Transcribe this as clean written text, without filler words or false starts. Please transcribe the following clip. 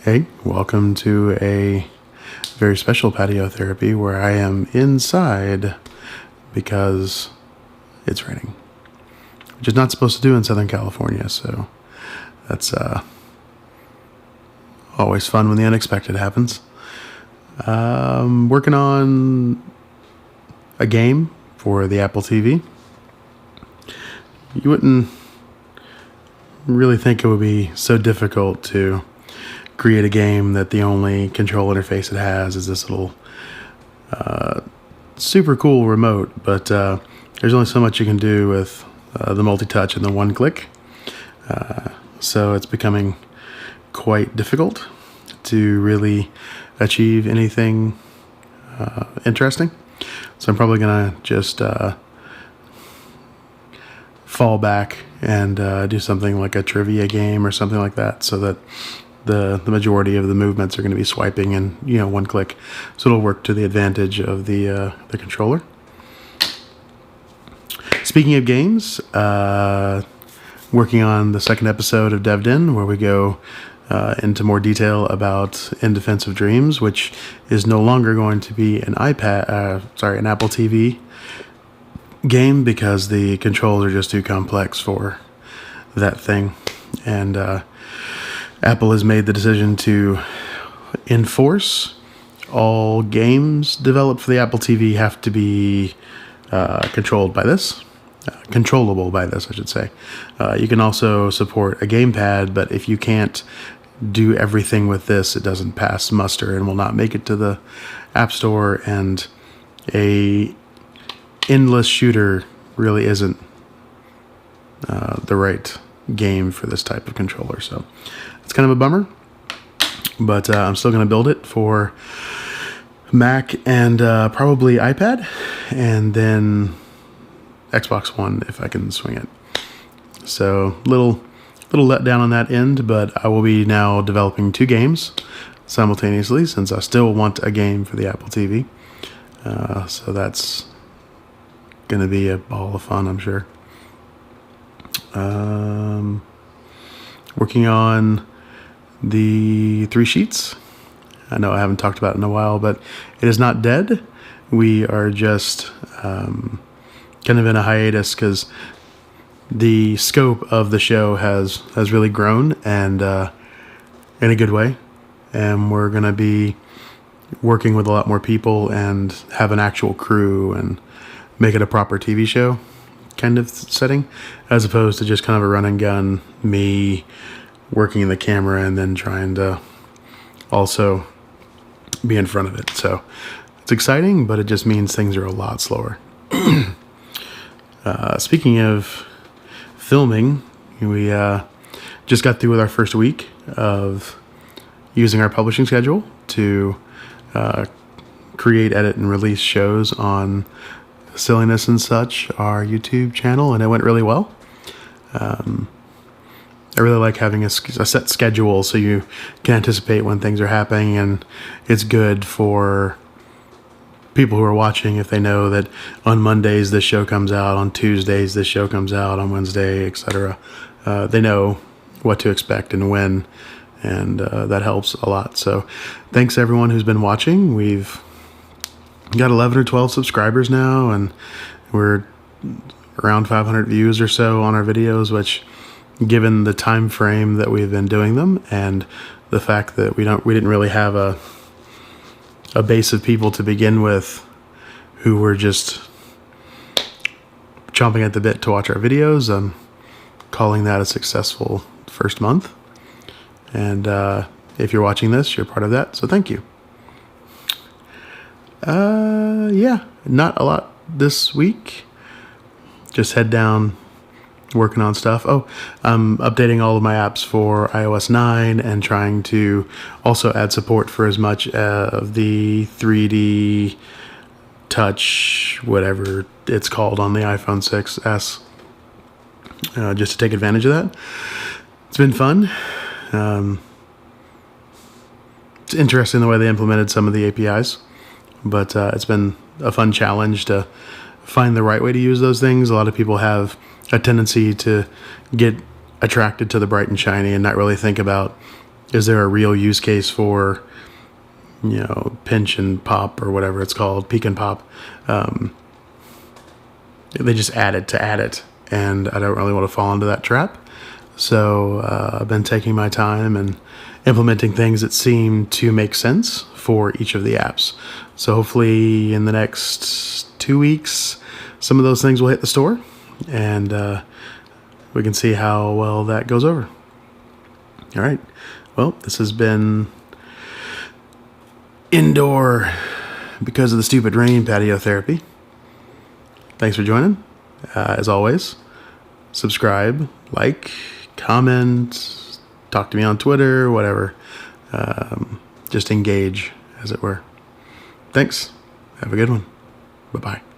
Hey, welcome to a very special patio therapy where I am inside because it's raining, which is not supposed to do in Southern California, so that's always fun when the unexpected happens. Working on a game for the Apple TV. You wouldn't really think it would be so difficult to create a game that the only control interface it has is this little super cool remote, but there's only so much you can do with the multi-touch and the one click, so it's becoming quite difficult to really achieve anything interesting. So I'm probably gonna just fall back and do something like a trivia game or something like that, so that the majority of the movements are going to be swiping and one click, so it'll work to the advantage of the controller. Speaking of games, working on the second episode of Dev'd In, where we go into more detail about In Defense of Dreams, which is no longer going to be an an Apple TV game because the controls are just too complex for that thing, and Apple has made the decision to enforce all games developed for the Apple TV have to be controllable by this, I should say. You can also support a gamepad, but if you can't do everything with this, it doesn't pass muster and will not make it to the App Store, and a endless shooter really isn't the right game for this type of controller. So it's kind of a bummer, but I'm still going to build it for Mac and probably iPad, and then Xbox One if I can swing it. So little letdown on that end, but I will be now developing 2 games simultaneously since I still want a game for the Apple TV. So that's going to be a ball of fun, I'm sure. Working on the 3 sheets. I know I haven't talked about it in a while, but it is not dead. We are just kind of in a hiatus because the scope of the show has really grown, and in a good way. And we're going to be working with a lot more people and have an actual crew and make it a proper TV show kind of setting, as opposed to just kind of a run and gun, me working in the camera and then trying to also be in front of it. So it's exciting, but it just means things are a lot slower. Speaking of filming, we just got through with our first week of using our publishing schedule to create, edit, and release shows on Silliness and Such, our YouTube channel, and it went really well. I really like having a set schedule so you can anticipate when things are happening, and it's good for people who are watching if they know that on Mondays this show comes out, on Tuesdays this show comes out, on Wednesday, etc. They know what to expect and when, and that helps a lot. So thanks everyone who's been watching. We've got 11 or 12 subscribers now, and we're around 500 views or so on our videos, which, given the time frame that we've been doing them and the fact that we didn't really have a base of people to begin with who were just chomping at the bit to watch our videos, I'm calling that a successful first month. And if you're watching this, you're part of that, so thank you. Yeah, not a lot this week. Just head down, working on stuff. Oh, I'm updating all of my apps for iOS 9 and trying to also add support for as much of the 3D touch, whatever it's called, on the iPhone 6s, just to take advantage of that. It's been fun. It's interesting the way they implemented some of the APIs, but it's been a fun challenge to find the right way to use those things. A lot of people have a tendency to get attracted to the bright and shiny and not really think about is there a real use case for, pinch and pop or whatever it's called, peek and pop? They just add it to add it, and I don't really want to fall into that trap. So I've been taking my time and implementing things that seem to make sense for each of the apps. So hopefully in the next 2 weeks, some of those things will hit the store, and we can see how well that goes over. All right. Well, this has been indoor because of the stupid rain patio therapy. Thanks for joining. As always, subscribe, like, comment, talk to me on Twitter, whatever. Just engage, as it were. Thanks. Have a good one. Bye-bye.